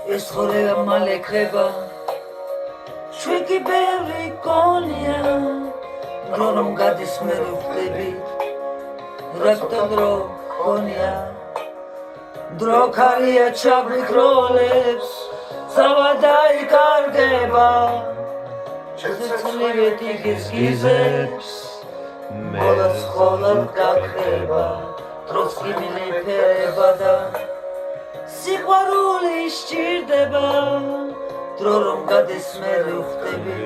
ეს ხორევა მალე ხრება ჩვენი ბევრი გონია დრო რომ გადის მე ვხვდები რატომ დრო გონია დრო ქარია ჩაგვიქროლებს ზავა დაიკარგება ცეცხლივეთი გიზგიზებს მოლოს ხოლოდ გაქრება დროს კიბილი ფერება და სიყვარული სჭირდება დრო რომ გადის მე ვხვდები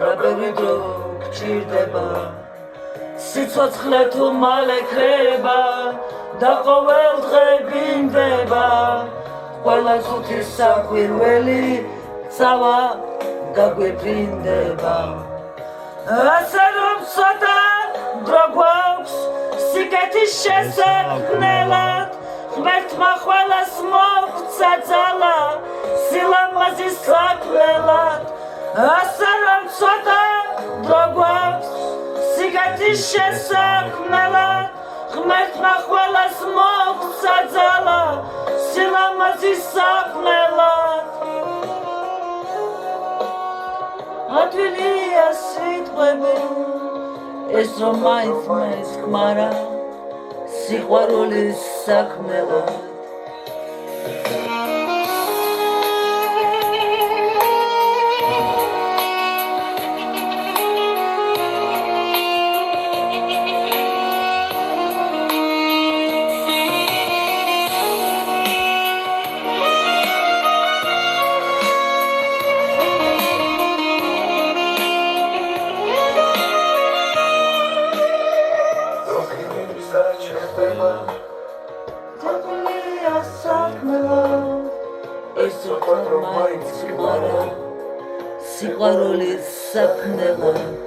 რა ბევრი დრო გჭირდება სიცოცხლე თუ მალე ხრება და ყოველ დღე მინდება ყველა წუთი საკვირველი წავა გაგვეფრინდება ასე რომ ცოტა დრო გვაქვს სიკეთის შესაქმნელად ღმერთმა ყველას მოგვცა ძალა სილამაზის საქმნელად ასე რომ ცოტა დრო გვაქვს სიკეთის შესაქმნელად ღმერთმა ყველას მოგვცა ძალა სილამაზის საქმნელად ადვილია სიტყვები ეს რომ მაინც მესხმარა სიყვარულის საქმნელად ადვილია საქმნელად ეს რომ მაინც მესხმარა სიყვარულის საქმნელად